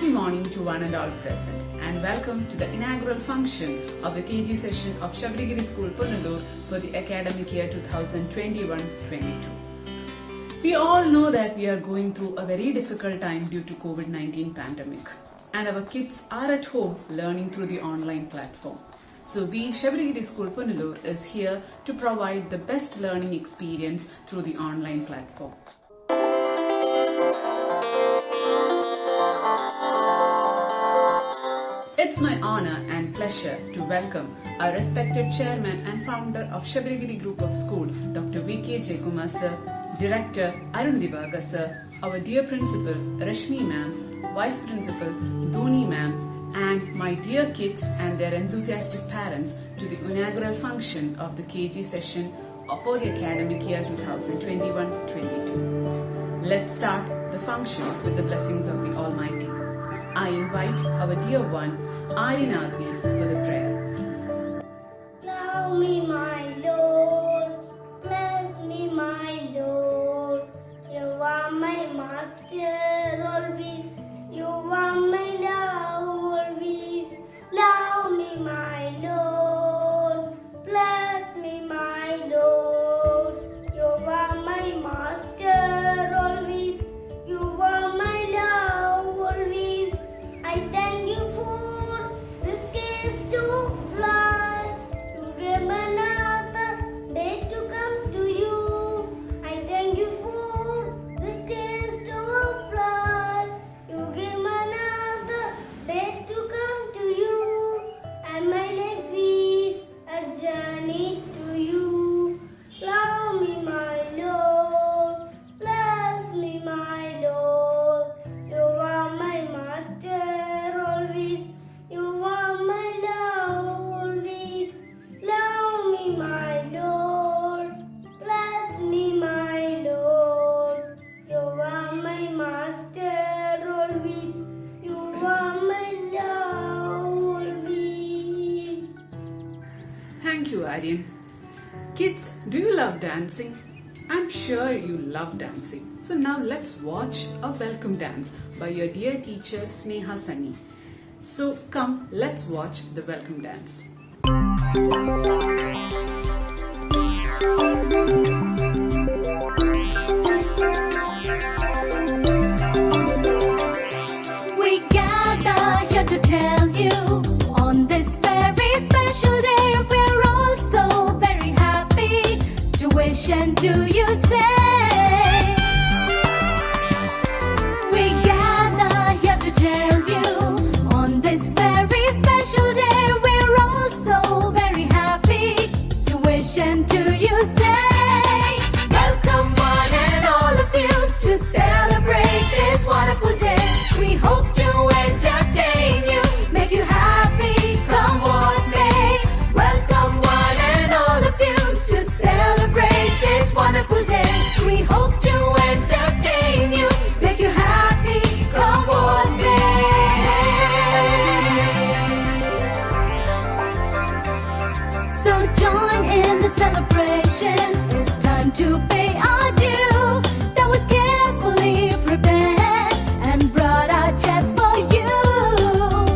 Happy morning to one and all present, and welcome to the inaugural function of the KG session of Shabrigiri School, Punnallur for the academic year 2021-22. We all know that we are going through a very difficult time due to COVID-19 pandemic, and our kids are at home learning through the online platform. So we, Shabrigiri School, Punnallur, is here to provide the best learning experience through the online platform. It's my honor and pleasure to welcome our respected chairman and founder of Shabrigiri Group of School, Dr. V.K. Jaykumar sir, Director Arun Divaga sir, our dear Principal Rashmi ma'am, Vice Principal Dhoni ma'am, and my dear kids and their enthusiastic parents to the inaugural function of the KG session for the academic year 2021-22. Let's start the function with the blessings of the Almighty. I invite our dear one, Aryan Arvi, for the prayer. Love me, my Lord, bless me, my Lord. You are my master always, you are my love always. Love me, my Lord, bless me, my Lord. You are my master always, you are my love always. I thank you for this case to fly. You gave another day to come to you. I thank you for this case to fly. You gave another day to come to you. And my life is a journey to you. Love me, my Lord. Bless me, my Lord. You are my master always. You are my love always. Love me, my Lord. Bless me, my Lord. You are my master always. You are my love always. Thank you, Aryan. Kids, do you love dancing? I'm sure you love dancing. So now let's watch a welcome dance by your dear teacher Sneha Sunny. So come, let's watch the welcome dance. We gather here to tell you on this very special day we're all so very happy to wish and do you say. We gather here to tell you on this very special day we're all so very happy to wish and do you say. Welcome one and all of you to celebrate this wonderful day. We hope to entertain you, make you happy, come what may. Welcome one and all of you to celebrate this wonderful day. We hope to entertain you, make you happy, come what may. So join in the celebration. It's time to pay our due. That was carefully prepared and brought out just for you.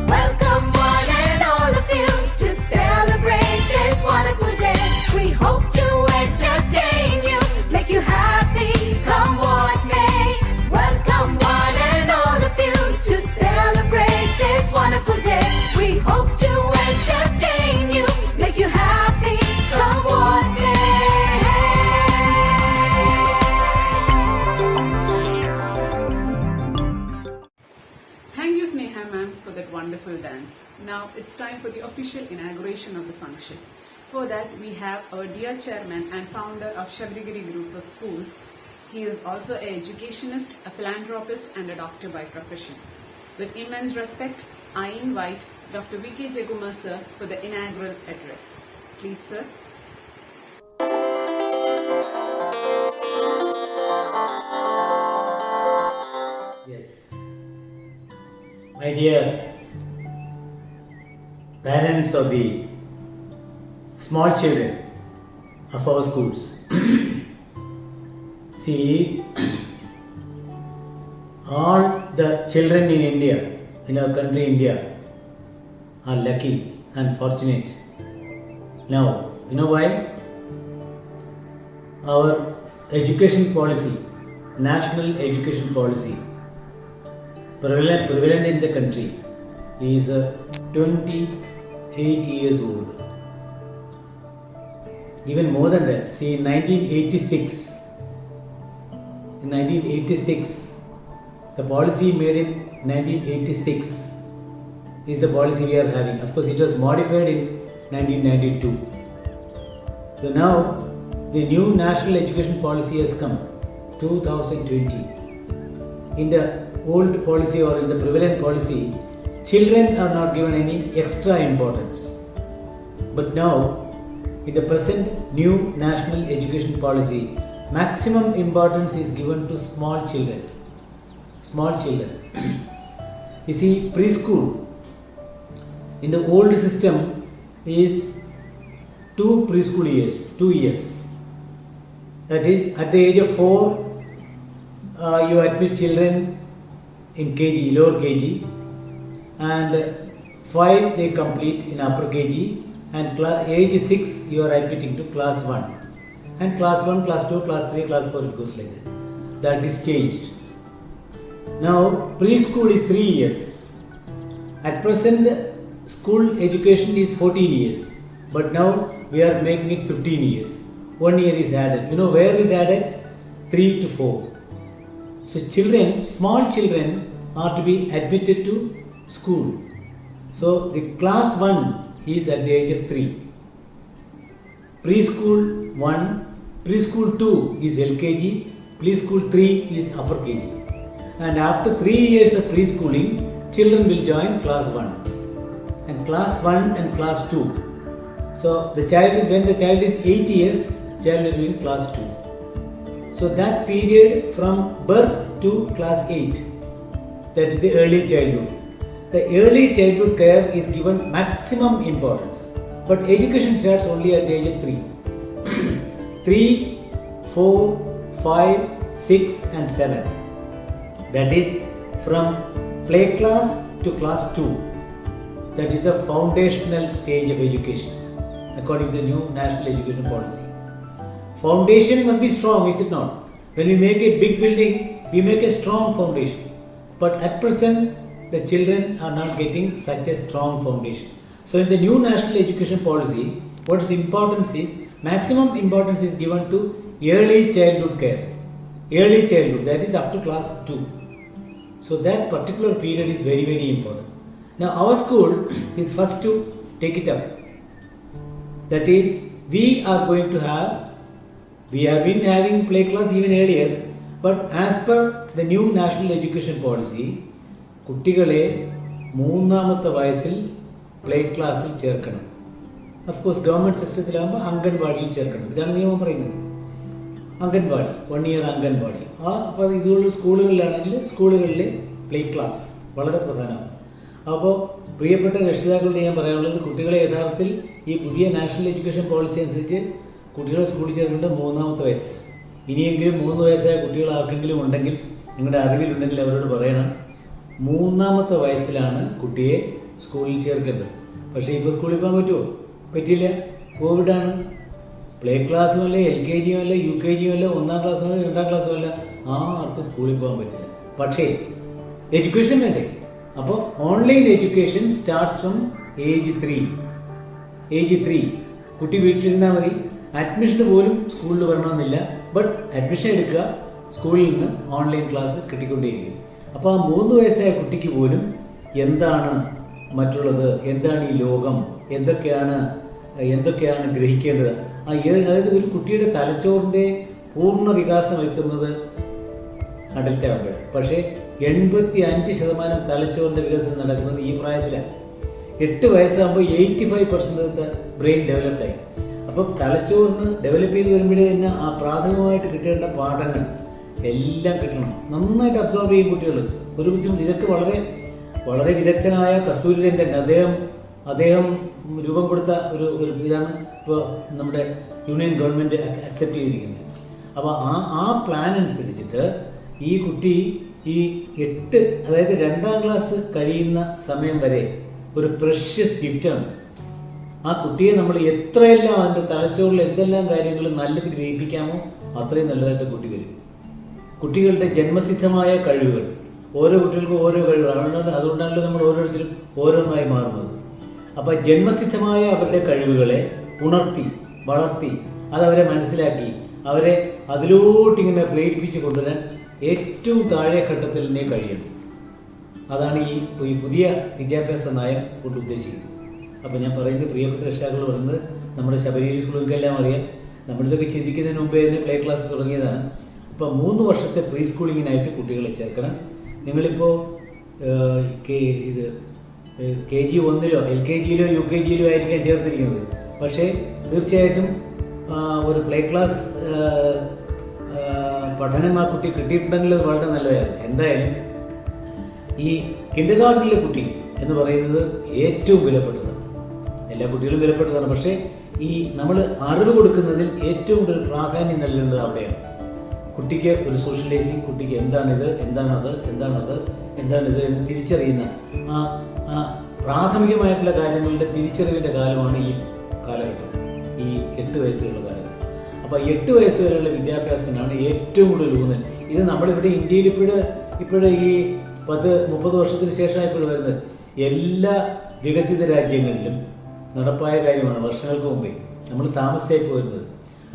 Welcome one and all of you to celebrate this wonderful day. We hope to entertain you, make you happy, come what may. Welcome one and all of you to celebrate this wonderful day. We hope to entertain you, make you happy, come what may. Thank you, Sneha ma'am, for that wonderful dance. Now it's time for the official inauguration of the function. For that, we have our dear chairman and founder of Shabrigiri Group of Schools. He is also an educationist, a philanthropist, and a doctor by profession. With immense respect, I invite Dr. V.K. Jaykumar sir for the inaugural address. Please, sir. Yes. My dear parents of the small children of our schools, see, all the children in India in our country India are lucky and fortunate. Now, you know why? Our education policy, national education policy, prevalent in the country is 28 years old. Even more than that. See, in 1986, the policy made in 1986 is the policy we are having. Of course, it was modified in 1992. So now, the new national education policy has come, 2020. In the old policy or in the prevalent policy, children are not given any extra importance. But now, in the present new national education policy, maximum importance is given to small children. Small children. You see, preschool in the old system is 2 preschool years, 2 years. That is, at the age of 4, you admit children in KG, lower KG, and 5 they complete in upper KG, and age 6 you are admitting to class 1. And class 1, class 2, class 3, class 4, it goes like that. That is changed. Now, preschool is 3 years. At present, school education is 14 years. But now, we are making it 15 years. 1 year is added. You know where is added? 3 to 4. So, children, small children are to be admitted to school. So, the class 1 is at the age of 3. Preschool 1, preschool 2 is LKG, preschool 3 is upper KG. And after 3 years of preschooling, children will join class 1. And class 1 and class 2. So the child is, when the child is 8 years, child will be in class 2. So that period from birth to class 8, that is the early childhood. The early childhood care is given maximum importance. But education starts only at the age of 3. 3, 4, 5, 6 and 7. That is from play class to class 2. That is the foundational stage of education according to the new national education policy. Foundation must be strong, is it not? When we make a big building, we make a strong foundation. But at present, the children are not getting such a strong foundation. So in the new national education policy, what is importance is, maximum importance is given to early childhood care. Early childhood, that is up to class 2. So that particular period is very, very important. Now our school is first to take it up. That is, we are going to have, we have been having play class even earlier, but as per the new national education policy, കുട്ടികളെ 3-ാമത്തെ വയസ്സിൽ play ക്ലാസ്സിൽ ചേർക്കണം. Of course government സിസ്റ്റത്തിലാകുമ്പോൾ അംഗൻവാടിയിൽ ചേർക്കണം. ഇതാണ് നിയമം പറയുന്നത്. Anganwadi, 1 year anganwadi. അപ്പോൾ ഇതുള്ള സ്കൂളുകളിലാണെങ്കിൽ സ്കൂളുകളിലെ പ്ലേ ക്ലാസ് വളരെ പ്രധാനമാണ്. അപ്പോൾ പ്രിയപ്പെട്ട രക്ഷിതാക്കളോട് ഞാൻ പറയാനുള്ളത്, കുട്ടികളെ യഥാർത്ഥത്തിൽ ഈ പുതിയ നാഷണൽ എഡ്യൂക്കേഷൻ പോളിസി അനുസരിച്ച് കുട്ടികളെ സ്കൂളിൽ ചേർക്കേണ്ടത് 3-ാമത്തെ വയസ്സ്. ഇനിയെങ്കിലും 3 വയസ്സായ കുട്ടികൾ ആർക്കെങ്കിലും ഉണ്ടെങ്കിൽ, നിങ്ങളുടെ അറിവിലുണ്ടെങ്കിൽ അവരോട് പറയണം, 3-ാമത്തെ വയസ്സിലാണ് കുട്ടിയെ സ്കൂളിൽ ചേർക്കേണ്ടത്. പക്ഷേ ഇപ്പോൾ സ്കൂളിൽ പോകാൻ പറ്റുമോ? പറ്റില്ല. കോവിഡാണ്. പ്ലേ ക്ലാസ്സും അല്ല, LKG അല്ല, UKG അല്ല, 1-ാം ക്ലാസ്സും അല്ല, 2-ാം ക്ലാസ്സും അല്ല, ആർക്കും സ്കൂളിൽ പോകാൻ പറ്റില്ല. പക്ഷേ എഡ്യൂക്കേഷൻ വേണ്ടേ? അപ്പോൾ online education starts from age 3. Age 3 കുട്ടി വീട്ടിലിരുന്നാൽ മതി. അഡ്മിഷന് പോലും സ്കൂളിൽ വരണമെന്നില്ല. ബട്ട് അഡ്മിഷൻ എടുക്കുക, സ്കൂളിൽ നിന്ന് ഓൺലൈൻ ക്ലാസ് കിട്ടിക്കൊണ്ടേയിരിക്കും. അപ്പോൾ ആ 3 വയസ്സായ കുട്ടിക്ക് പോലും എന്താണ് മറ്റുള്ളത്, എന്താണ് ഈ ലോകം, എന്തൊക്കെയാണ് ഗ്രഹിക്കേണ്ടത്, അതായത് ഒരു കുട്ടിയുടെ തലച്ചോറിൻ്റെ പൂർണ്ണ വികാസം എത്തുന്നത് അഡൽട്ട് ആകുമ്പോഴാണ്. പക്ഷേ 85% തലച്ചോറിൻ്റെ വികസനം നടക്കുന്നത് ഈ പ്രായത്തിലാണ്. 8 വയസ്സാകുമ്പോൾ 85% ബ്രെയിൻ ഡെവലപ്ഡായി. അപ്പം തലച്ചോറിന് ഡെവലപ്പ് ചെയ്ത് വരുമ്പോഴേ തന്നെ ആ പ്രാഥമികമായിട്ട് കിട്ടേണ്ട പാഠങ്ങൾ എല്ലാം കിട്ടണം. നന്നായിട്ട് അബ്സോർബ് ചെയ്യും കുട്ടികൾ. ഒരു ബുദ്ധിമുട്ട്. ഇതൊക്കെ വളരെ വളരെ വിദഗ്ധനായ കസ്തൂരിരംഗൻ അദ്ദേഹം രൂപം കൊടുത്ത ഒരു ഇതാണ് ഇപ്പോൾ നമ്മുടെ യൂണിയൻ ഗവൺമെൻറ് അക്സെപ്റ്റ് ചെയ്തിരിക്കുന്നത്. അപ്പോൾ ആ പ്ലാൻ അനുസരിച്ചിട്ട് ഈ കുട്ടി ഈ 8 അതായത് 2ാം ക്ലാസ് കഴിയുന്ന സമയം വരെ ഒരു പ്രഷ്യസ് ഗിഫ്റ്റാണ്. ആ കുട്ടിയെ നമ്മൾ എത്രയെല്ലാം അതിൻ്റെ തലച്ചോറിൽ എന്തെല്ലാം കാര്യങ്ങൾ നല്ലത് ഗ്രഹിപ്പിക്കാമോ അത്രയും നല്ലതായിട്ട് കുട്ടി വരും. കുട്ടികളുടെ ജന്മസിദ്ധമായ കഴിവുകൾ, ഓരോ കുട്ടികൾക്കും ഓരോ കഴിവുകളാണ്. അതുകൊണ്ടാണല്ലോ നമ്മൾ ഓരോരുത്തരും ഓരോന്നായി മാറുന്നത്. അപ്പോൾ ജന്മസിദ്ധമായ അവരുടെ കഴിവുകളെ ഉണർത്തി വളർത്തി അതവരെ മനസ്സിലാക്കി അവരെ അതിലോട്ടിങ്ങനെ പ്രേരിപ്പിച്ച് കൊണ്ടുവരാൻ ഏറ്റവും താഴെ ഘട്ടത്തിൽ തന്നെ കഴിയണം. അതാണ് ഈ പുതിയ വിദ്യാഭ്യാസ നയം കൊണ്ട് ഉദ്ദേശിക്കുന്നത്. അപ്പോൾ ഞാൻ പറയുന്നത്, പ്രിയപ്പെട്ട രക്ഷാക്കൾ പറയുന്നത്, നമ്മുടെ ശബരിഗിരി സ്കൂളുകൾക്കെല്ലാം അറിയാം, നമ്മളിതൊക്കെ ചിന്തിക്കുന്നതിന് മുമ്പേ തന്നെ പ്ലേ ക്ലാസ് തുടങ്ങിയതാണ്. അപ്പോൾ 3 വർഷത്തെ പ്രീ സ്കൂളിങ്ങിനായിട്ട് കുട്ടികളെ ചേർക്കണം. നിങ്ങളിപ്പോൾ KG 1-ലോ LKG-യിലോ UKG-യിലോ ആയിരിക്കാം ചേർത്തിരിക്കുന്നത്. പക്ഷേ തീർച്ചയായിട്ടും ഒരു പ്ലേ ക്ലാസ് പഠനം ആ കുട്ടി കിട്ടിയിട്ടുണ്ടെങ്കിൽ അത് വളരെ നല്ലതാണ്. എന്തായാലും ഈ കിൻഡർഗാർട്ടനിലെ കുട്ടി എന്ന് പറയുന്നത് ഏറ്റവും വിലപ്പെട്ടതാണ്. എല്ലാ കുട്ടികളും വിലപ്പെട്ടതാണ്. പക്ഷേ ഈ നമ്മൾ അറിവ് കൊടുക്കുന്നതിൽ ഏറ്റവും കൂടുതൽ പ്രാധാന്യം നൽകേണ്ടത് അവിടെയാണ്. കുട്ടിക്ക് ഒരു സോഷ്യലൈസിങ്, കുട്ടിക്ക് എന്താണിത്, എന്താണിത് എന്ന് തിരിച്ചറിയുന്ന ആ പ്രാഥമികമായിട്ടുള്ള കാര്യങ്ങളുടെ തിരിച്ചറിവിൻ്റെ കാലമാണ് ഈ കാലഘട്ടം, ഈ 8 വയസ്സുള്ള കാലഘട്ടം. അപ്പോൾ 8 വയസ്സ് വരെയുള്ള വിദ്യാഭ്യാസത്തിനാണ് ഏറ്റവും കൂടുതൽ ഊന്നൽ. ഇത് നമ്മളിവിടെ ഇന്ത്യയിൽ ഇപ്പോഴ് ഈ 10-30 വർഷത്തിന് ശേഷമാണ് ഇപ്പോൾ വരുന്നത്. എല്ലാ വികസിത രാജ്യങ്ങളിലും നടപ്പായ കാര്യമാണ്. വർഷങ്ങൾക്ക് മുമ്പേ നമ്മൾ താമസിച്ചായി പോരുന്നത്.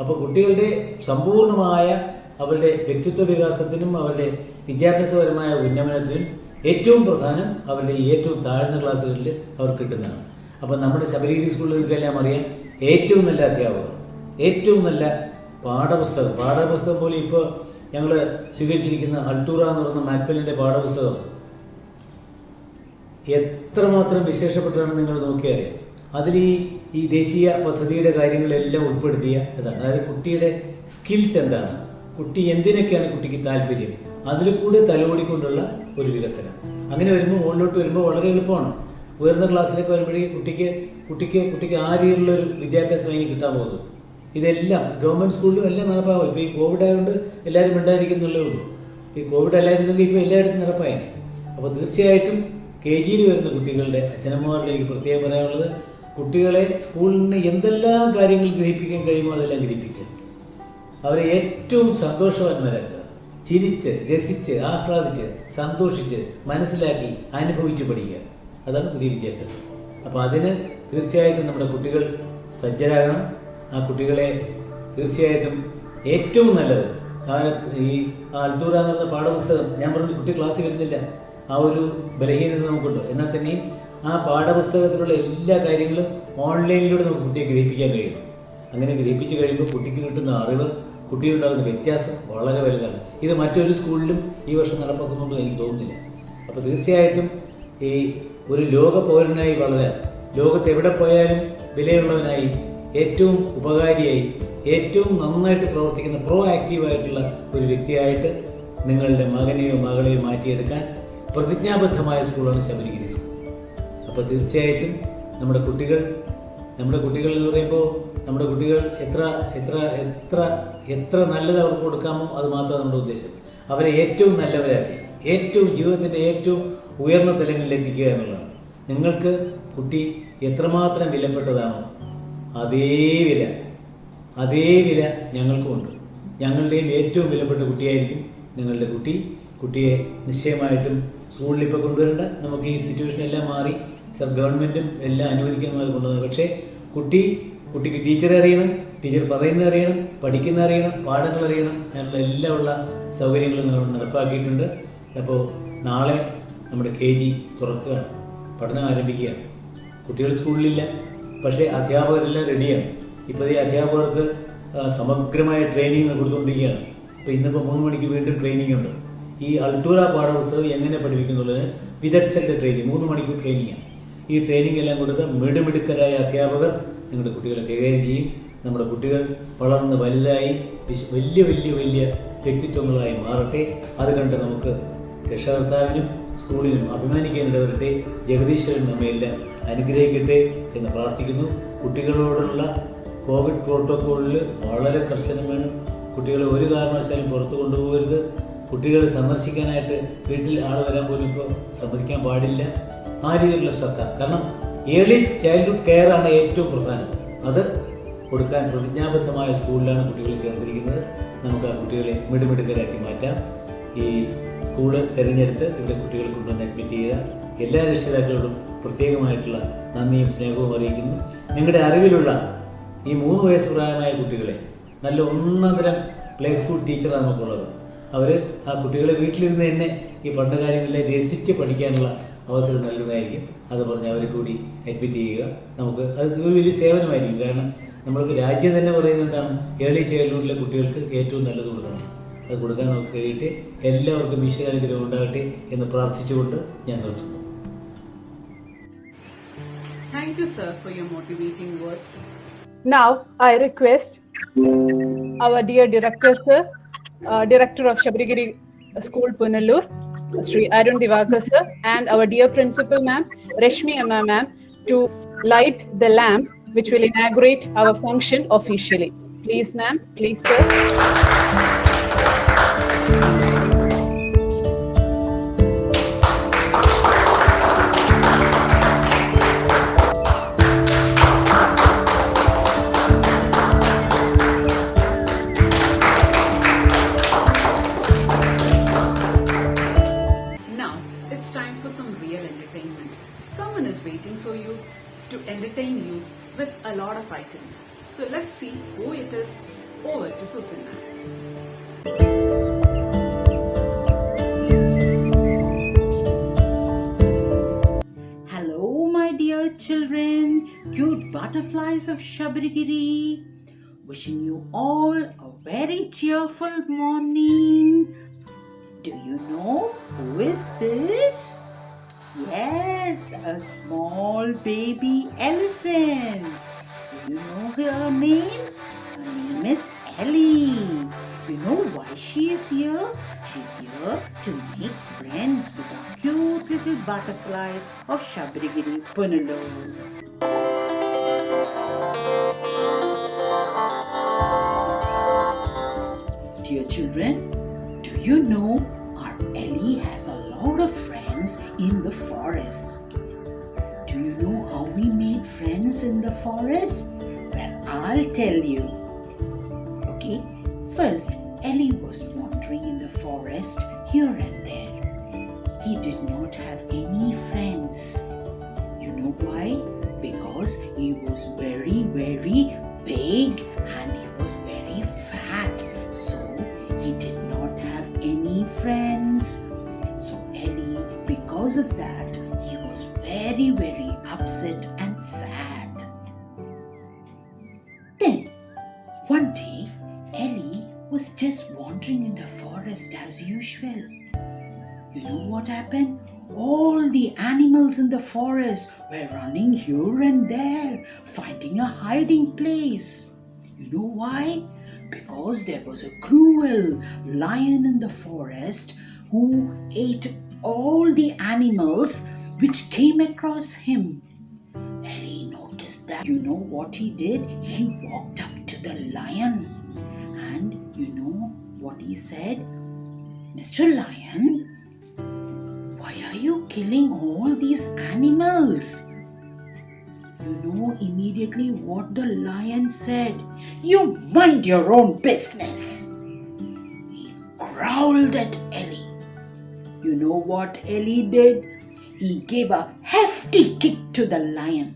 അപ്പോൾ കുട്ടികളുടെ സമ്പൂർണമായ അവരുടെ വ്യക്തിത്വ വികാസത്തിനും അവരുടെ വിദ്യാഭ്യാസപരമായ ഉന്നമനത്തിനും ഏറ്റവും പ്രധാനം അവരുടെ ഏറ്റവും താഴ്ന്ന ക്ലാസ്സുകളിൽ അവർക്ക് കിട്ടുന്നതാണ്. അപ്പോൾ നമ്മുടെ ശബരിഗിരി സ്കൂളുകൾക്കെല്ലാം അറിയാം, ഏറ്റവും നല്ല അധ്യാപകർ, ഏറ്റവും നല്ല പാഠപുസ്തകം പോലെ ഇപ്പോൾ ഞങ്ങൾ സ്വീകരിച്ചിരിക്കുന്ന അൾട്ടൂറ എന്ന് പറയുന്ന മാക്ബെല്ലിൻ്റെ പാഠപുസ്തകം എത്രമാത്രം വിശേഷപ്പെട്ടാണ് നിങ്ങൾ നോക്കിയാൽ അതിൽ ഈ ദേശീയ പദ്ധതിയുടെ കാര്യങ്ങളെല്ലാം ഉൾപ്പെടുത്തിയ ഇതാണ്. അതായത് കുട്ടിയുടെ സ്കിൽസ് എന്താണ്, കുട്ടി എന്തിനൊക്കെയാണ് കുട്ടിക്ക് താല്പര്യം, അതിൽ കൂടെ തലോടിക്കൊണ്ടുള്ള ഒരു വികസനം. അങ്ങനെ വരുമ്പോൾ മുകളിലോട്ട് വരുമ്പോൾ വളരെ എളുപ്പമാണ്. ഉയർന്ന ക്ലാസ്സിലേക്ക് വരുമ്പോഴേക്ക് കുട്ടിക്ക് ആ രീതിയിലുള്ളൊരു വിദ്യാഭ്യാസമായി കിട്ടാൻ പോകുന്നത്. ഇതെല്ലാം ഗവൺമെൻറ് സ്കൂളിലും എല്ലാം നടപ്പാകും. ഇപ്പോൾ ഈ കോവിഡ് ആയതുകൊണ്ട് എല്ലാവരും മിണ്ടായിരിക്കുന്നുള്ളേ ഉള്ളൂ. ഈ കോവിഡ് അല്ലായിരുന്നെങ്കിൽ ഇപ്പോൾ എല്ലായിടത്തും നടപ്പായേനെ. അപ്പോൾ തീർച്ചയായിട്ടും KG-യിൽ വരുന്ന കുട്ടികളുടെ അച്ഛനമ്മമാരുടെ എനിക്ക് പ്രത്യേകം പറയാനുള്ളത്, കുട്ടികളെ സ്കൂളിൽ നിന്ന് എന്തെല്ലാം കാര്യങ്ങൾ ഗ്രഹിപ്പിക്കാൻ കഴിയുമോ അതെല്ലാം ഗ്രഹിപ്പിക്കുക. അവരെ ഏറ്റവും സന്തോഷവാന്മാരാക്കുക. ചിരിച്ച് രസിച്ച് ആഹ്ലാദിച്ച് സന്തോഷിച്ച് മനസ്സിലാക്കി അനുഭവിച്ച് പഠിക്കുക. അതാണ് പുതിയ വിദ്യാഭ്യാസം. അപ്പോൾ അതിന് തീർച്ചയായിട്ടും നമ്മുടെ കുട്ടികൾ സജ്ജരാകണം. ആ കുട്ടികളെ തീർച്ചയായിട്ടും ഏറ്റവും നല്ലത് ഈ അൾട്ടൂറ എന്ന് പറയുന്ന പാഠപുസ്തകം, ഞാൻ പറഞ്ഞു കുട്ടി ക്ലാസ്സിൽ വരുന്നില്ല, ആ ഒരു ബലഹീനത നമുക്കുണ്ട്. എന്നാൽ തന്നെയും ആ പാഠപുസ്തകത്തിലുള്ള എല്ലാ കാര്യങ്ങളും ഓൺലൈനിലൂടെ നമുക്ക് കുട്ടിയെ ഗ്രഹിപ്പിക്കാൻ കഴിയും. അങ്ങനെ ഗ്രഹിപ്പിച്ച് കഴിയുമ്പോൾ കുട്ടിക്ക് കിട്ടുന്ന അറിവ്, കുട്ടിയുണ്ടാകുന്ന വ്യത്യാസം വളരെ വലുതാണ്. ഇത് മറ്റൊരു സ്കൂളിലും ഈ വർഷം നടപ്പാക്കുന്നുണ്ടെന്ന് എനിക്ക് തോന്നുന്നില്ല. അപ്പോൾ തീർച്ചയായിട്ടും ഈ ഒരു ലോക പൗരനായി വളരാൻ, ലോകത്ത് എവിടെ പോയാലും വിലയുള്ളവനായി, ഏറ്റവും ഉപകാരിയായി, ഏറ്റവും നന്നായിട്ട് പ്രവർത്തിക്കുന്ന പ്രോ ആക്റ്റീവായിട്ടുള്ള ഒരു വ്യക്തിയായിട്ട് നിങ്ങളുടെ മകനെയോ മകളെയോ മാറ്റിയെടുക്കാൻ പ്രതിജ്ഞാബദ്ധമായ സ്കൂളാണ് ശബരിഗിരി സ്കൂൾ. അപ്പോൾ തീർച്ചയായിട്ടും നമ്മുടെ കുട്ടികൾ എന്ന് പറയുമ്പോൾ നമ്മുടെ കുട്ടികൾ എത്ര നല്ലത് അവർക്ക് കൊടുക്കാമോ അത് മാത്രമാണ് നമ്മുടെ ഉദ്ദേശം. അവരെ ഏറ്റവും നല്ലവരാക്കി, ഏറ്റവും ജീവിതത്തിൻ്റെ ഏറ്റവും ഉയർന്ന തലങ്ങളിൽ എത്തിക്കുക എന്നുള്ളതാണ്. നിങ്ങൾക്ക് കുട്ടി എത്രമാത്രം വിലപ്പെട്ടതാണോ അതേ വില ഞങ്ങൾക്കുമുണ്ട്. ഞങ്ങളുടെയും ഏറ്റവും വിലപ്പെട്ട കുട്ടിയായിരിക്കും നിങ്ങളുടെ കുട്ടിയെ നിശ്ചയമായിട്ടും സ്കൂളിൽ ഇപ്പോൾ കൊണ്ടുവരേണ്ട. നമുക്ക് ഈ സിറ്റുവേഷൻ എല്ലാം മാറി ഗവൺമെൻറ്റും എല്ലാം അനുവദിക്കുന്നതായി കൊണ്ടുവന്നത്. പക്ഷേ കുട്ടിക്ക് ടീച്ചറെ അറിയണം, ടീച്ചർ പറയുന്നത് അറിയണം, പഠിക്കുന്ന അറിയണം, പാഠങ്ങൾ അറിയണം. അങ്ങനെയുള്ള എല്ലാം ഉള്ള സൗകര്യങ്ങളും നമ്മൾ നടപ്പാക്കിയിട്ടുണ്ട്. അപ്പോൾ നാളെ നമ്മുടെ KG തുറക്കുകയാണ്, പഠനം ആരംഭിക്കുകയാണ്. കുട്ടികൾ സ്കൂളിലില്ല, പക്ഷേ അധ്യാപകരെല്ലാം റെഡിയാണ്. ഇപ്പോൾ ഈ അധ്യാപകർക്ക് സമഗ്രമായ ട്രെയിനിങ് കൊടുത്തുകൊണ്ടിരിക്കുകയാണ്. ഇപ്പോൾ ഇന്നിപ്പോൾ 3 മണിക്ക് വീണ്ടും ട്രെയിനിങ് ഉണ്ട്. ഈ അൾട്ടൂറ പാഠപുസ്തകം എങ്ങനെ പഠിപ്പിക്കുന്നുള്ളത് വിദഗ്ധരുടെ ട്രെയിനിങ്, 3 മണിക്കൂർ ട്രെയിനിങ്ങാണ്. ഈ ട്രെയിനിങ് എല്ലാം കൊടുത്ത് മിടുമിടുക്കരായ അധ്യാപകർ നിങ്ങളുടെ കുട്ടികളെ കൈകാര്യം ചെയ്യും. നമ്മുടെ കുട്ടികൾ വളർന്ന് വലുതായി വലിയ വ്യക്തിത്വങ്ങളായി മാറട്ടെ. അത് കണ്ട് നമുക്ക് രക്ഷകർത്താവിനും സ്കൂളിനും അഭിമാനിക്കാനിടവരട്ടെ. ജഗദീശ്വരൻ നമ്മയെല്ലാം അനുഗ്രഹിക്കട്ടെ എന്ന് പ്രാർത്ഥിക്കുന്നു. കുട്ടികളോടുള്ള കോവിഡ് പ്രോട്ടോക്കോളിൽ വളരെ കർശനം വേണം. കുട്ടികളെ ഒരു കാരണവശാലും പുറത്തു കൊണ്ടുപോകരുത്. കുട്ടികൾ സന്ദർശിക്കാനായിട്ട് വീട്ടിൽ ആൾ വരാൻ പോലും ഇപ്പോൾ സമ്മതിക്കാൻ പാടില്ല. ആ രീതിയിലുള്ള ശ്രദ്ധ, കാരണം ഏർലി ചൈൽഡ്ഹുഡ് കെയർ ആണ് ഏറ്റവും പ്രധാനം. അത് കൊടുക്കാൻ പ്രതിജ്ഞാബദ്ധമായ സ്കൂളിലാണ് കുട്ടികളെ ചേർത്തിരിക്കുന്നത്. നമുക്ക് ആ കുട്ടികളെ മിടുമിടുക്കരാക്കി മാറ്റാം. ഈ സ്കൂള് തിരഞ്ഞെടുത്ത് ഇവിടെ കുട്ടികളെ കൊണ്ടുവന്ന് അഡ്മിറ്റ് ചെയ്ത എല്ലാ രക്ഷിതാക്കളോടും പ്രത്യേകമായിട്ടുള്ള നന്ദിയും സ്നേഹവും അറിയിക്കുന്നു. നിങ്ങളുടെ അറിവിലുള്ള ഈ 3 വയസ്സ് പ്രായമായ കുട്ടികളെ നല്ല ഒന്നതരം പ്ലേ സ്കൂൾ ടീച്ചറാണ് നമുക്കുള്ളത്. അവർ ആ കുട്ടികളെ വീട്ടിലിരുന്ന് തന്നെ ഈ പഠന കാര്യങ്ങളെ രസിച്ച് പഠിക്കാനുള്ള അവസരം നൽകുന്നതായിരിക്കും. അത് പറഞ്ഞ് അവരെ കൂടി അഡ്മിറ്റ് ചെയ്യുക. നമുക്ക് അത് ഒരു വലിയ സേവനമായിരിക്കും. കാരണം നമ്മൾക്ക് രാജ്യം തന്നെ പറയുന്നത് എന്താണ്, ഏർലി ചൈൽഡ്ഹുഡിലെ കുട്ടികൾക്ക് ഏറ്റവും നല്ലത് കൊടുക്കണം. അത് കൊടുക്കാൻ നമുക്ക് കഴിയട്ടെ. എല്ലാവർക്കും ഈശ്വരാനുഗ്രഹം ഉണ്ടാകട്ടെ എന്ന് പ്രാർത്ഥിച്ചുകൊണ്ട് ഞാൻ നിർത്തുന്നു. Thank you, sir, for your motivating words. Now, I request our dear director, sir, director of Shabrigiri School, Punalur, Sri Arun Divakar, sir, and our dear principal, ma'am, Rashmi Amma, ma'am, to light the lamp which will inaugurate our function officially. Please, ma'am. Please, sir. Now, it's time for some real entertainment. Someone is waiting for you to entertain you with a lot of items. So let's see who it is. Over to Susanna. Hello, my dear children, cute butterflies of Shabrigiri. Wishing you all a very cheerful morning. Do you know who is this? Yes, a small baby elephant. Do you know her name? Her name is Ellie. You know why she is here? She's here to make friends with the cute little butterflies of Shabrigiri, Punalur. Dear children, do you know our Ellie has a lot of friends in the forest? Do you know how we made friends in the forest? Well, I'll tell you. Okay, first Ellie was wandering in the forest here and there. He did not have any friends. You know why? Because he was very, very big and he was very fat. So he did not have any friends. So Ellie, because of that, he was very, very upset and sad. Then, one day, Ellie was just wandering in the forest as usual. You know what happened? All the animals in the forest were running here and there, finding a hiding place. You know why? Because there was a cruel lion in the forest who ate all the animals which came across him. Ellie noticed that. You know what he did? He walked up to the lion and you know what he said? Mr. Lion, why are you killing all these animals? You know immediately what the lion said. You mind your own business. He growled at Ellie. You know what Ellie did? He gave a hefty kick to the lion.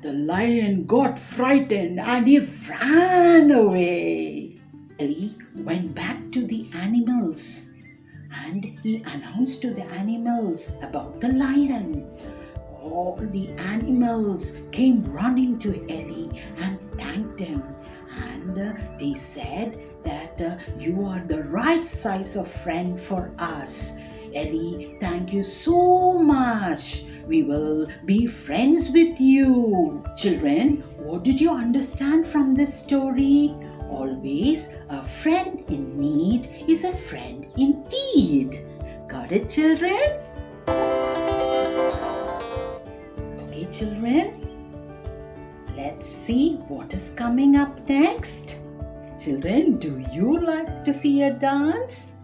The lion got frightened and he ran away. Ellie went back to the animals and he announced to the animals about the lion. All the animals came running to Ellie and thanked him. And they said that you are the right size of friend for us. Ellie, thank you so much. We will be friends with you. Children, what did you understand from this story? Always a friend in need is a friend indeed. Got it, children? Okay, children, let's see what is coming up next. Children, do you like to see a dance?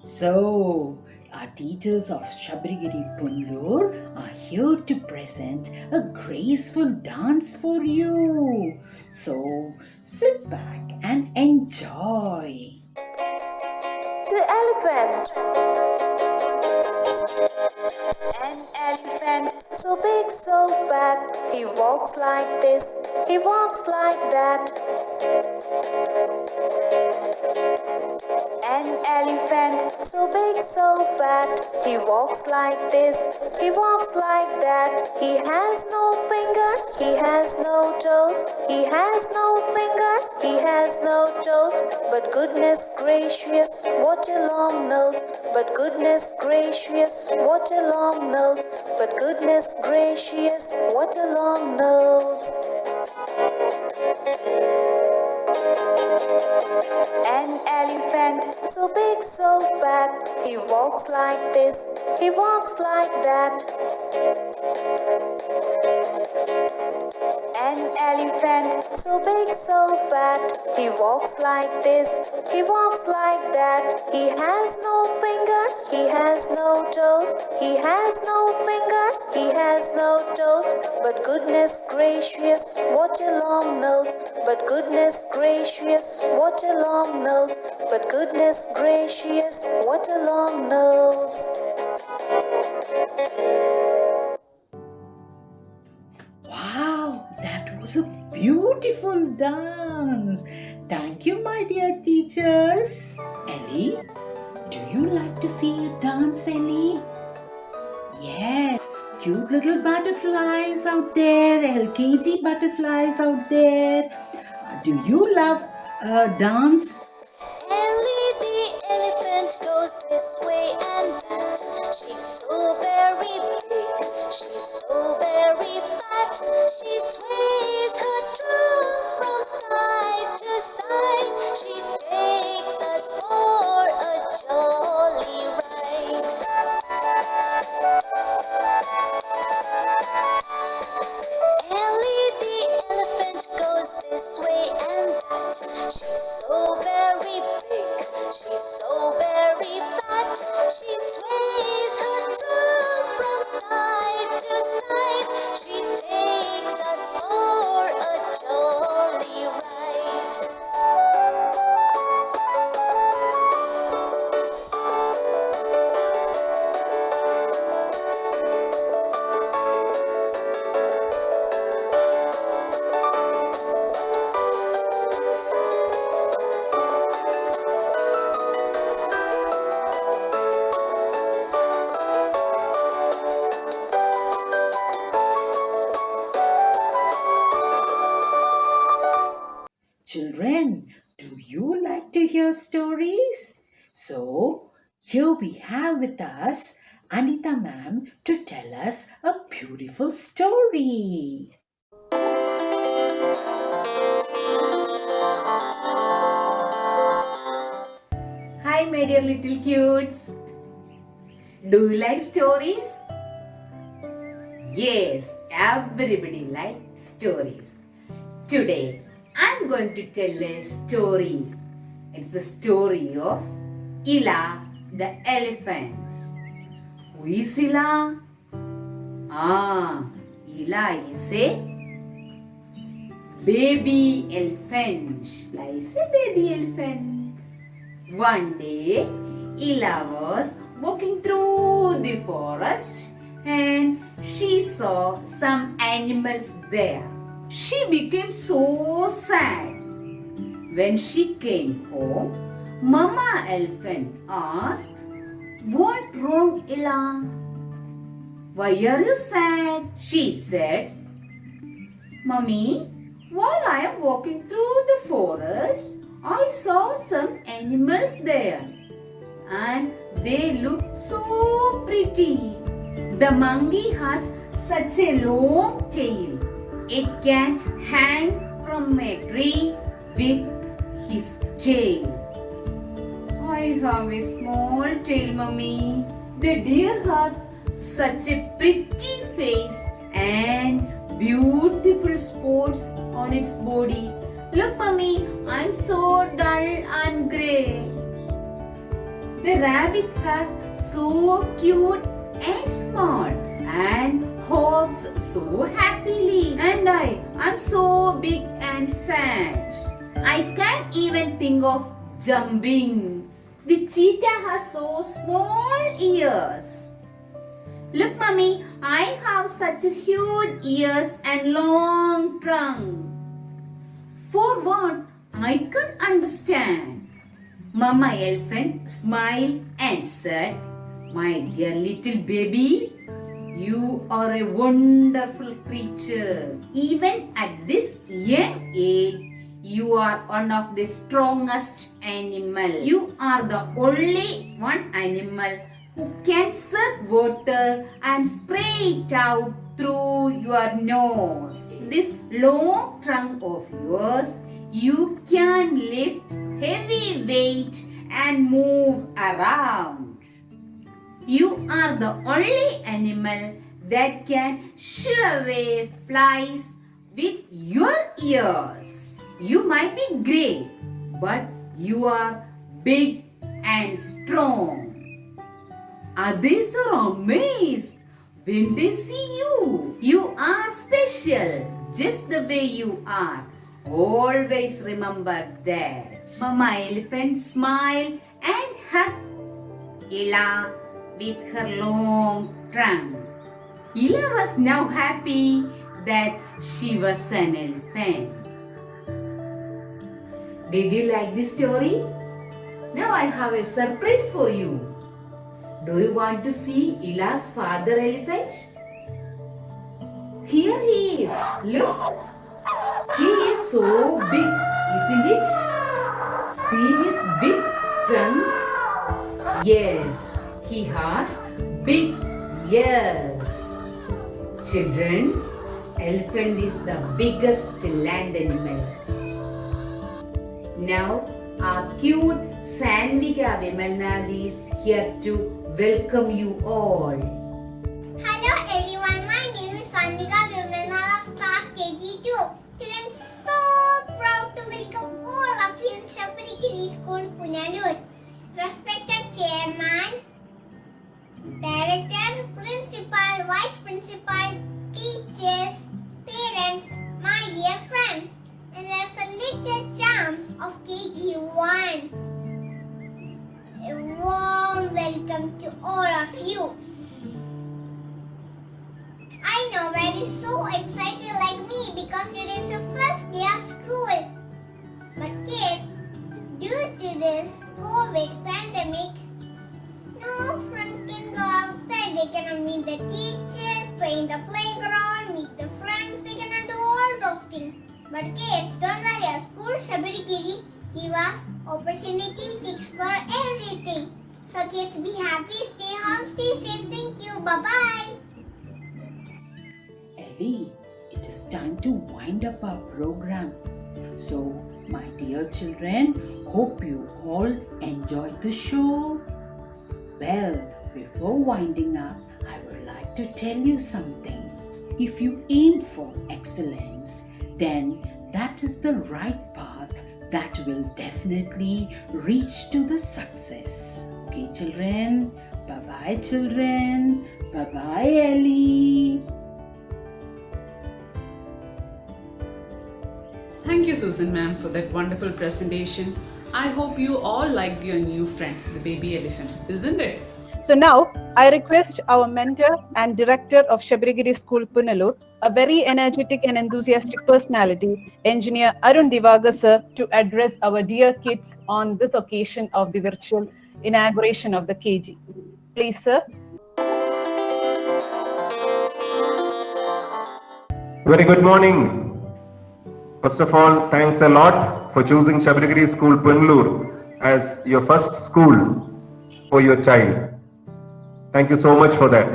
So, our teachers of Shabrigiri Punnur are here to present a graceful dance for you. So, sit back and enjoy. The elephant. An elephant, so big, so fat. He walks like this, he walks like that. An elephant, so big, so fat. He walks like this, he walks like that. He has no fingers, he has no toes. He has no fingers, he has no toes. But goodness gracious, what a long nose. But goodness gracious, what a long nose. But goodness gracious, what a long nose. An elephant, so big, so fat. He walks like this, he walks like that. An elephant, so big, so fat. He walks like this, he walks like that. He has no fingers, he has no toes. He has no fingers, he has no toes. But goodness gracious, what a long nose. But goodness gracious, what a long nose. But goodness gracious, what a long nose. Wow, that was a beautiful dance. Thank you, my dear teachers. Ellie, do you like to see a dance, Ellie? Yes, cute little butterflies out there, LKG butterflies out there. Do you love dance? Ellie the elephant goes this way and that. She's so very big, she's so very fat. She sways her trunk from side to side. She takes us for a jolly ride. Ellie the elephant goes this way and that. She's so very big, she's so very fat. She sways her trunk from side to side. She takes us for a jolly ride. Children, do you like to hear stories? So, here we have with us Anita ma'am to tell us a beautiful story. Hi, my dear little cutes. Do you like stories? Yes, everybody likes stories. Today, I'm going to tell a story. It's the story of Ila the elephant. Who is Ila? Ila is a baby elephant. Ila is a baby elephant. One day, Ila was walking through the forest and she saw some animals there. She became so sad. When she came home, Mama Elephant asked, "What wrong, Ila? Why are you sad?" She said, "Mummy, while I am walking through the forest, I saw some animals there and they look so pretty. The monkey has such a long tail. It can hang from a tree with his tail. I have a small tail, Mummy. The deer has such a pretty face and beautiful spots on its body. Look, Mummy, I'm so dull and grey." The rabbit was so cute and smart and hops so happily. And I'm so big and fat. I can't even think of jumping. The cheetah has so small ears. Look, Mummy, I have such huge ears and long trunk. For what? I can't understand. Mama Elephant smiled and said, "My dear little baby, you are a wonderful creature. Even at this young age, you are one of the strongest animals. You are the only one animal who can suck water and spray it out through your nose. This long trunk of yours, you can lift heavy weight and move around. You are the only animal that can shoo away flies with your ears. You might be great, but you are big and strong." Others are amazed when they see you. You are special, just the way you are. Always remember that. Mama Elephant smiled and hugged Ella with her long trunk. Ella was now happy that she was an elephant. Did you like this story? Now I have a surprise for you. Do you want to see Ella's father elephant? Here he is. Look. He is so big, isn't it? See his big trunk? Yes, he has big ears. Children, elephant is the biggest land animal. Now, our cute Sandvika Vimalnath is here to welcome you all. Hello everyone, my name is Sandvika Vimalnath of class KG2. Today I'm so proud to welcome all of you in Shabrigiri School, Punalur. Respected Chairman, Director, Principal, Vice Principal, teachers, parents, my dear friends, and as a little champs of KG1. A warm welcome to all of you. I know where you're so excited like me because today is the first day of school. But kids, due to this COVID pandemic, no friends can go outside. They cannot meet the teachers, play in the playground, meet the friends. They cannot do all those things. But kids, don't worry. Our school Shabrigiri give us opportunity to explore everything. So kids, be happy, stay home, stay safe. Thank you. Bye-bye. Ellie, it is time to wind up our program. So, my dear children, hope you all enjoyed the show. Well, before winding up, I would like to tell you something. If you aim for excellence, then that is the right path that will definitely reach to the success. Okay, children? Bye-bye, children. Bye-bye, Ellie. Thank you, Susan ma'am, for that wonderful presentation. I hope you all liked your new friend, the baby elephant, isn't it? So now I request our mentor and director of Shabrigiri School, Punalur, a very energetic and enthusiastic personality, Engineer Arun Divagar sir, to address our dear kids on this occasion of the virtual inauguration of the KG. Please, sir. Very good morning. First of all, thanks a lot for choosing Shabrigiri School, Punalur as your first school for your child. Thank you so much for that.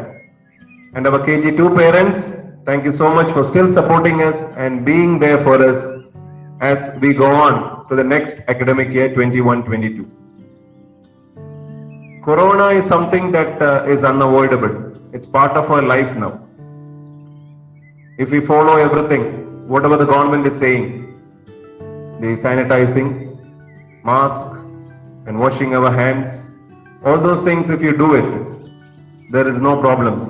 And our KG2 parents, thank you so much for still supporting us and being there for us as we go on to the next academic year 21-22. Corona is something that is unavoidable. It's part of our life now. If we follow everything, whatever the government is saying, the sanitizing, mask and washing our hands, All those things, if you do it, there is no problems.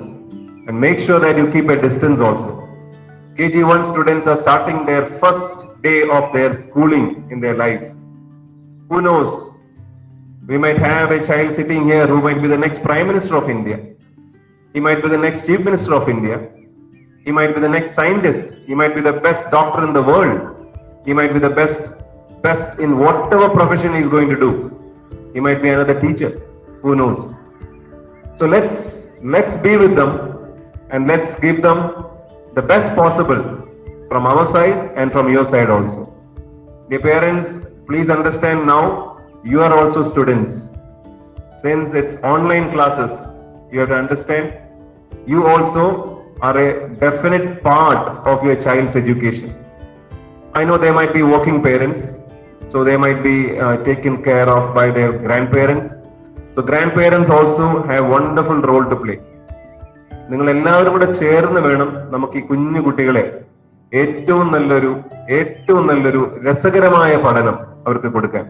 And make sure that you keep a distance also. KG1 students are starting their first day of their schooling in their life. Who knows? We might have a child sitting here who might be the next Prime Minister of India. He might be the next Chief Minister of India. He might be the next scientist. He might be the best doctor in the world. He might be the best in whatever profession he's going to do. He might be another teacher. Who knows? So let's be with them and let's give them the best possible from our side and from your side also. Dear parents, please understand now you are also students. Since it's online classes, you have to understand you also are a definite part of your child's education. I know there might be working parents, so they might be taken care of by their grandparents. So grandparents also have wonderful role to play. നിങ്ങൾ എല്ലാവരും കൂടെ ചേർന്ന് വേണം നമുക്ക് ഈ കുഞ്ഞു കുട്ടികളെ ഏറ്റവും നല്ലൊരു രസകരമായ പഠനം അവർക്ക് കൊടുക്കാൻ.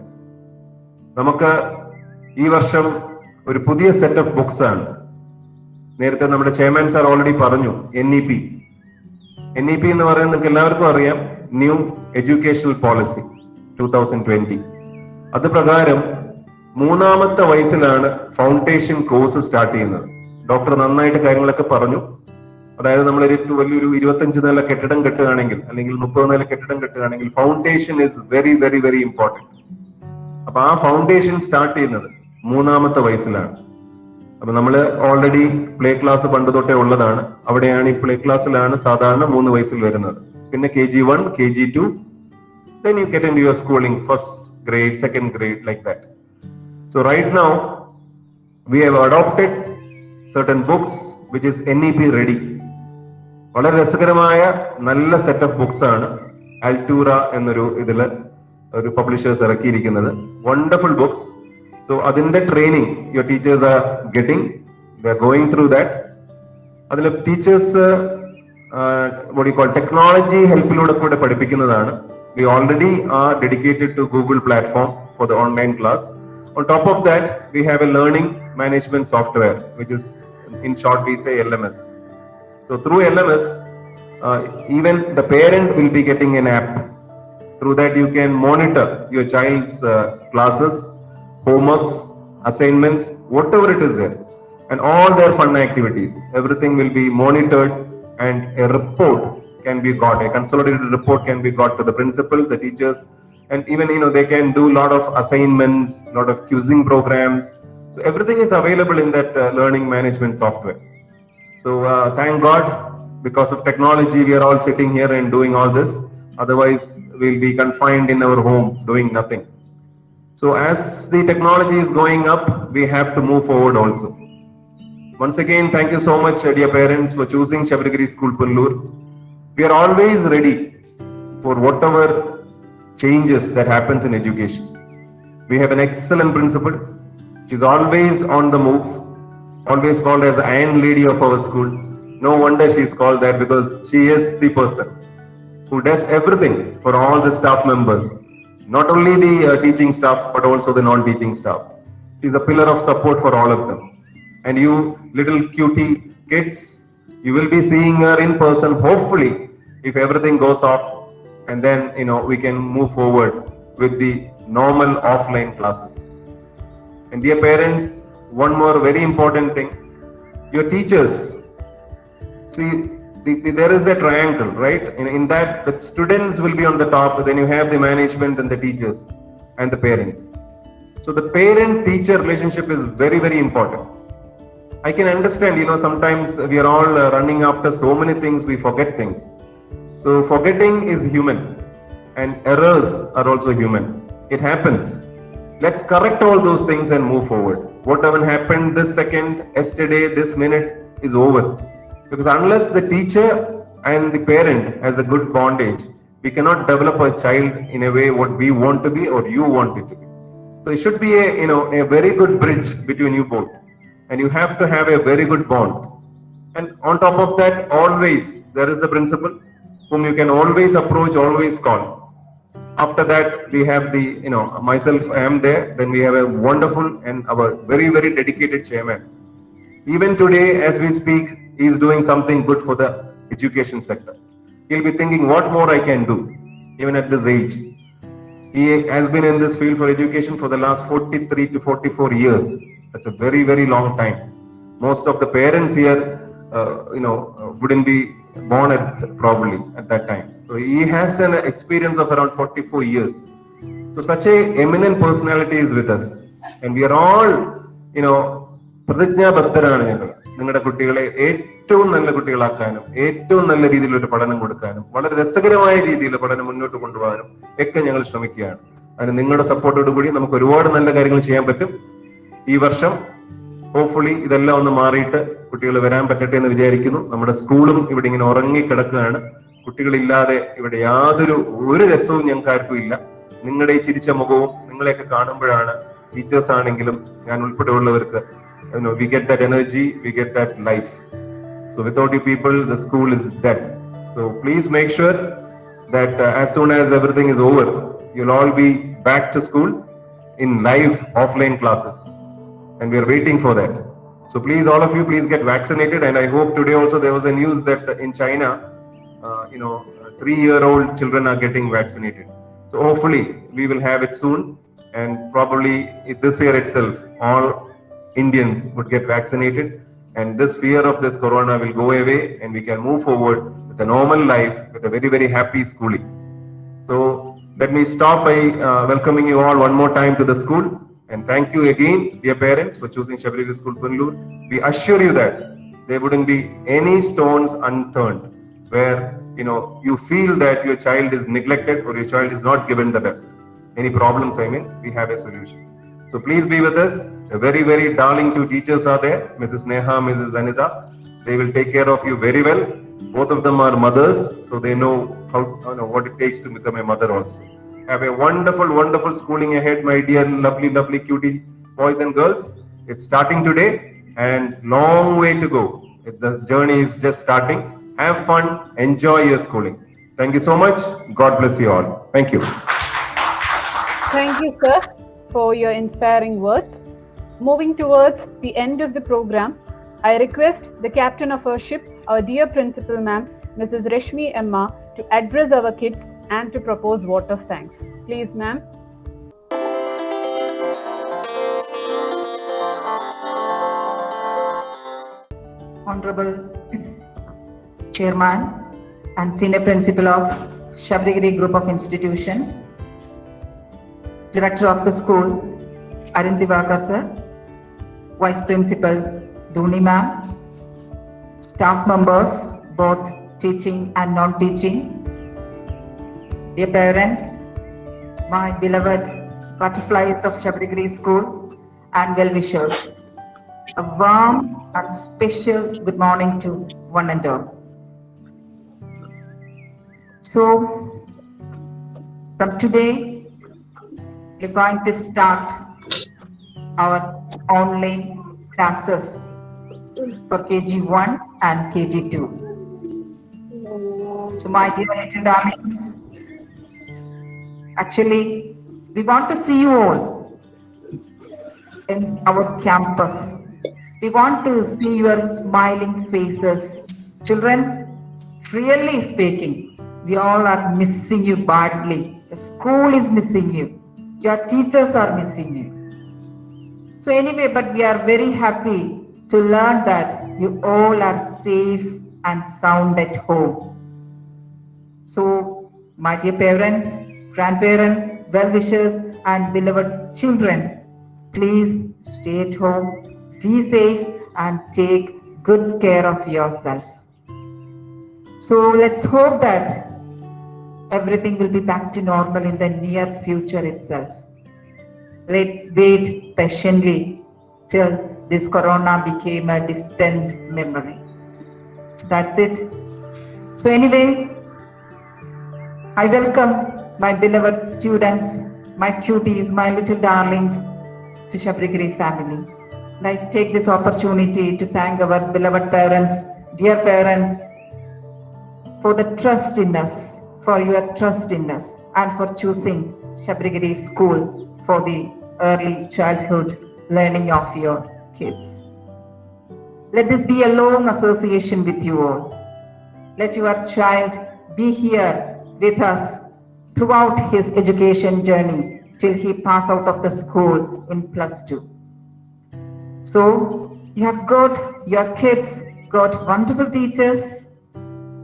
നമുക്ക് ഈ വർഷം ഒരു പുതിയ സെറ്റ് ഓഫ് ബുക്സ് ആണ്. നേരത്തെ നമ്മുടെ ചെയർമാൻ സാർ ഓൾറെഡി പറഞ്ഞു NEP എന്ന് പറയുന്നത് നിങ്ങൾക്ക് എല്ലാവർക്കും അറിയാം, ന്യൂ എഡ്യൂക്കേഷണൽ പോളിസി 2020. അത് പ്രകാരം 3-ാമത്തെ വയസ്സിലാണ് ഫൗണ്ടേഷൻ കോഴ്സ് സ്റ്റാർട്ട് ചെയ്യുന്നത്. ഡോക്ടർ നന്നായിട്ട് കാര്യങ്ങളൊക്കെ പറഞ്ഞു. അതായത് നമ്മളൊരു വലിയൊരു 25 നില കെട്ടിടം കെട്ടുകയാണെങ്കിൽ അല്ലെങ്കിൽ 30 നില കെട്ടിടം കെട്ടുകയാണെങ്കിൽ foundation is very very very important. അപ്പൊ ആ ഫൗണ്ടേഷൻ സ്റ്റാർട്ട് ചെയ്യുന്നത് 3-ാമത്തെ വയസ്സിലാണ്. അപ്പൊ നമ്മള് ഓൾറെഡി പ്ലേ ക്ലാസ് പണ്ട് തൊട്ടേ ഉള്ളതാണ്. അവിടെയാണ് ഈ പ്ലേ ക്ലാസ്സിലാണ് സാധാരണ 3 വയസ്സിൽ വരുന്നത്. പിന്നെ KG1, KG2, then you get into your schooling, first grade, second grade, like that. So right now we have adopted certain books which is NEP ready. വളരെ രസകരമായ നല്ല സെറ്റ് ഓഫ് ബുക്സ് ആണ് അൽറ്റൂറ എന്നൊരു ഇതില് ഒരു പബ്ലിഷേഴ്സ് ഇറക്കിയിരിക്കുന്നത്. Wonderful books. So അതിന്റെ training your teachers are getting, they are going through that. അതിൽ teachers what you call technology helpിലൂടെ കൂടെ പഠിപ്പിക്കുന്നതാണ്. We already are dedicated to Google platform for the online class. On top of that, we have a learning management software, which is in short we say LMS. So through LMS, even the parent will be getting an app. Through that you can monitor your child's classes, homeworks, assignments, whatever it is there, and all their fun activities. Everything will be monitored and a report can be got, a consolidated report can be got to the principal, the teachers, and even they can do a lot of assignments, lot of quizzing programs. So everything is available in that learning management software. So thank God, because of technology we are all sitting here and doing all this. Otherwise we'll be confined in our home doing nothing. So as the technology is going up, we have to move forward also. Once again, thank you so much, dear parents, for choosing Shabrigiri School Punnallur. We are always ready for whatever changes that happens in education. We have an excellent principal. She's always on the move, always called as the Iron Lady of our school. No wonder she's called that, because she is the person who does everything for all the staff members. Not only the teaching staff, but also the non-teaching staff. She's a pillar of support for all of them. And you little cutie kids, you will be seeing her in person, hopefully, if everything goes off, and then we can move forward with the normal offline classes. And dear parents, one more very important thing, your teachers, see, there is a triangle, right? In that, the students will be on the top, then you have the management and the teachers and the parents. So the parent-teacher relationship is very, very important. I can understand, sometimes we are all running after so many things, we forget things. So forgetting is human, and errors are also human. It happens. Let's correct all those things and move forward. Whatever happened this second, yesterday, this minute is over. Because unless the teacher and the parent has a good bondage, we cannot develop a child in a way what we want to be or you want it to be. So it should be a very good bridge between you both, and you have to have a very good bond. And on top of that, always there is a principal whom you can always approach, always call. after that, we have myself, I am there. Then we have a wonderful and our very, very dedicated chairman. Even today, as we speak, he is doing something good for the education sector. He'll be thinking, what more I can do, even at this age. He has been in this field for education for the last 43 to 44 years. That's a very, very long time. Most of the parents here, wouldn't be born probably at that time. So he has an experience of around 44 years. So such a eminent personality is with us. And we are all, പ്രതിജ്ഞാബദ്ധരാണ് ഞങ്ങൾ നിങ്ങളുടെ കുട്ടികളെ ഏറ്റവും നല്ല കുട്ടികളാക്കാനും ഏറ്റവും നല്ല രീതിയിലൊരു പഠനം കൊടുക്കാനും വളരെ രസകരമായ രീതിയിൽ പഠനം മുന്നോട്ട് കൊണ്ടുപോകാനും ഒക്കെ ഞങ്ങൾ ശ്രമിക്കുകയാണ്. അതിന് നിങ്ങളുടെ സപ്പോർട്ടോട് കൂടി നമുക്ക് ഒരുപാട് നല്ല കാര്യങ്ങൾ ചെയ്യാൻ പറ്റും. ഈ വർഷം ഹോപ്പ്ഫുള്ളി ഇതെല്ലാം ഒന്ന് മാറിയിട്ട് കുട്ടികൾ വരാൻ പറ്റട്ടെ എന്ന് വിചാരിക്കുന്നു. നമ്മുടെ സ്കൂളും ഇവിടെ ഇങ്ങനെ ഉറങ്ങിക്കിടക്കുകയാണ്. കുട്ടികളില്ലാതെ ഇവിടെ ഒരു രസവും ഞങ്ങൾക്ക് ആർക്കും ഇല്ല. നിങ്ങളുടെ ഈ ചിരിച്ച മുഖവും നിങ്ങളെയൊക്കെ കാണുമ്പോഴാണ് ടീച്ചേഴ്സ് ആണെങ്കിലും ഞാൻ ഉൾപ്പെടെയുള്ളവർക്ക് we get that energy, we get that life. So without you people, the school is dead. So please make sure that as soon as everything is over, you'll all be back to school in live offline classes. And we are waiting for that. So please, all of you, please get vaccinated. And I hope today also there was a news that in China, 3-year-old children are getting vaccinated. So hopefully we will have it soon. And probably this year itself, all Indians would get vaccinated, and this fear of this corona will go away, and we can move forward with a normal life, with a very, very happy schooling. So let me stop by welcoming you all one more time to the school, and thank you again, dear parents, for choosing Shabri School Punalur. We assure you that there wouldn't be any stones unturned where you feel that your child is neglected or your child is not given the best. Any problems, we have a solution. So please be with us. A very, very darling two teachers are there, Mrs. Neha, Mrs. Anita. They will take care of you very well. Both of them are mothers, so they know what it takes to become a mother also. Have a wonderful, wonderful schooling ahead, my dear, lovely, lovely cutie boys and girls. It's starting today and long way to go. The journey is just starting. Have fun, enjoy your schooling. Thank you so much. God bless you all. Thank you. Thank you, sir, for your inspiring words. Moving towards the end of the program, I request the captain of our ship, our dear principal ma'am, Mrs. Reshmi Emma, to address our kids and to propose vote of thanks. Please, ma'am. Honorable Chairman and Senior Principal of Shabri Group of Institutions, Director of the school, Arun Divakar sir, Vice Principal Dhoni ma'am, staff members, both teaching and non-teaching, dear parents, my beloved butterflies of Shabri School, and well-wishers. A warm and special good morning to one and all. So, from today, we're going to start our online classes for KG1 and KG2. So my dear little darlings, actually we want to see you all in our campus. We want to see your smiling faces. Children, really speaking, we all are missing you badly. The school is missing you. Your teachers are missing you. So anyway, but we are very happy to learn that you all are safe and sound at home. So, my dear parents, grandparents, well-wishers and beloved children, please stay at home, be safe and take good care of yourself. So let's hope that everything will be back to normal in the near future itself. Let's wait patiently till this corona became a distant memory. So that's it. So anyway, I welcome my beloved students, my cuties, my little darlings to Shabri family. And I take this opportunity to thank our beloved parents, dear parents, for the trust in us, for your trust in us and for choosing Shabrigiri School for the early childhood learning of your kids. Let this be a long association with you all. Let your child be here with us throughout his education journey till he pass out of the school in +2. So you have got, your kids got wonderful teachers.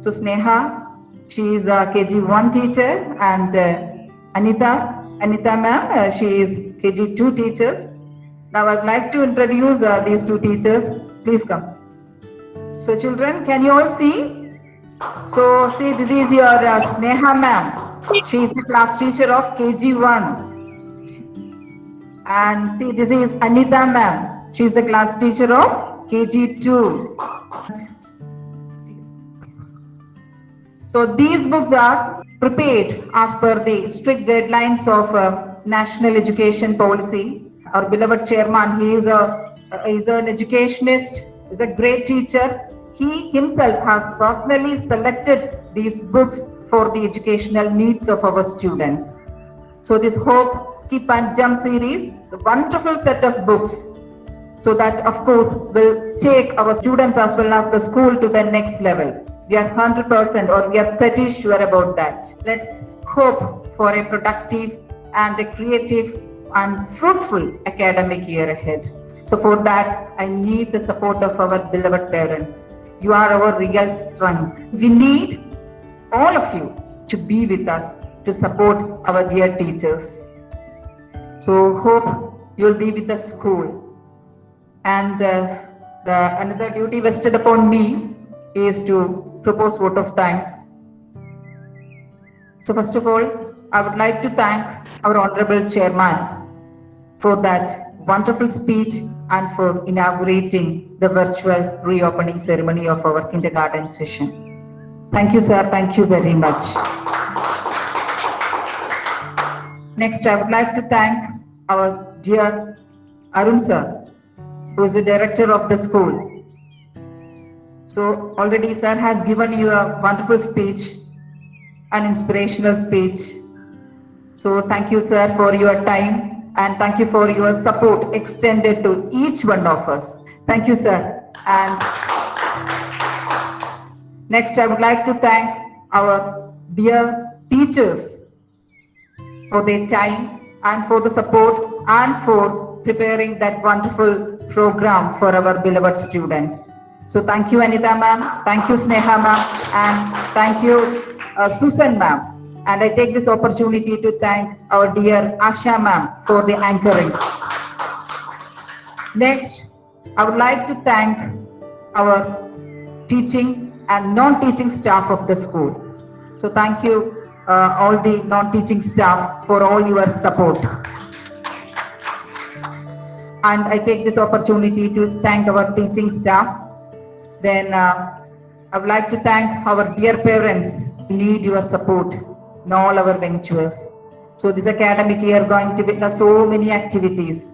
So Sneha, she is a KG1 teacher, and Anita ma'am, she is KG2 teachers. Now I would like to introduce these two teachers. Please come. So children, can you all see? So see, this is your Sneha ma'am. She is the class teacher of KG1. And see, this is Anita ma'am. She is the class teacher of KG2. So these books are prepared as per the strict guidelines of National Education Policy. Our beloved chairman, he is an educationist, is a great teacher. He himself has personally selected these books for the educational needs of our students. So this Hope, Skip and Jump series, a wonderful set of books. So that of course will take our students as well as the school to the next level. We are 100% or we are pretty sure about that. Let's hope for a productive and a creative and fruitful academic year ahead. So for that, I need the support of our beloved parents. You are our real strength. We need all of you to be with us to support our dear teachers. So hope you will be with the school. And another duty vested upon me is to propose vote of thanks. So first of all, I would like to thank our Honorable Chairman for that wonderful speech and for inaugurating the virtual reopening ceremony of our kindergarten session. Thank you, sir. Thank you very much. Next, I would like to thank our dear Arun sir, who is the director of the school. So already sir has given you a wonderful speech, an inspirational speech. So thank you sir for your time. And thank you for your support extended to each one of us. Thank you, sir. And next, I would like to thank our dear teachers for their time and for the support and for preparing that wonderful program for our beloved students. So thank you, Anita ma'am. Thank you, Sneha ma'am. And thank you, Susan ma'am. And I take this opportunity to thank our dear Asha ma'am for the anchoring. Next, I would like to thank our teaching and non-teaching staff of the school. So thank you all the non-teaching staff for all your support. And I take this opportunity to thank our teaching staff. Then I would like to thank our dear parents. We need your support in all our ventures. So this academic year going to witness so many activities,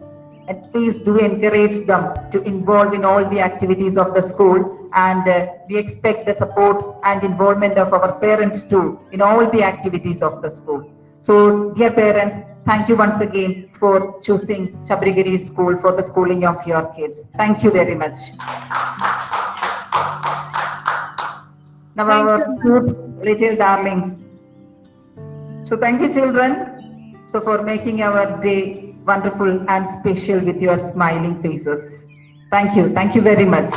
and please do encourage them to involve in all the activities of the school, and we expect the support and involvement of our parents too in all the activities of the school. So dear parents, thank you once again for choosing Shabrigiri School for the schooling of your kids. Thank you very much. Now our cute little darlings. So thank you children, so for making our day wonderful and special with your smiling faces. Thank you very much.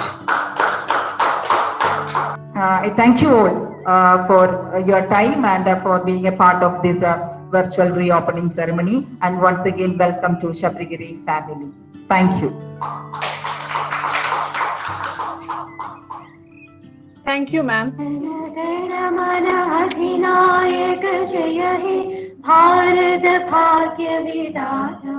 I thank you all for your time and for being a part of this virtual reopening ceremony, and once again welcome to Shabrigiri family. Thank you. Thank you, ma'am. अधिनायक जय हे भारत भाग्य विधाता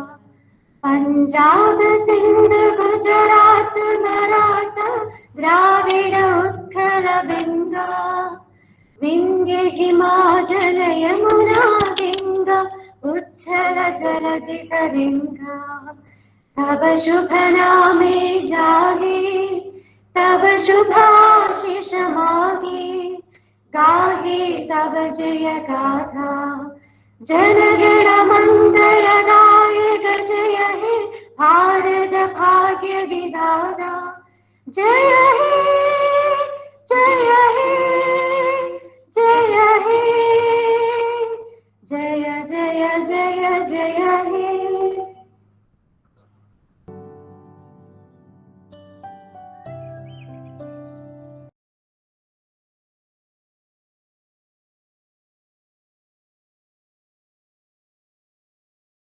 पंजाब सिंध गुजरात मराठा द्राविड उत्कल बंगा विंध्य हिमाचल यमुना गंगा उच्छल जलधि तरंगा तब शुभ नामे जागे तब शुभाशीष मागे गाहे तव जय गाथा जनगण मंगलदायक जय हे भारत भाग्य विधाता जय हे जय हे जय हे जय जय जय जय हे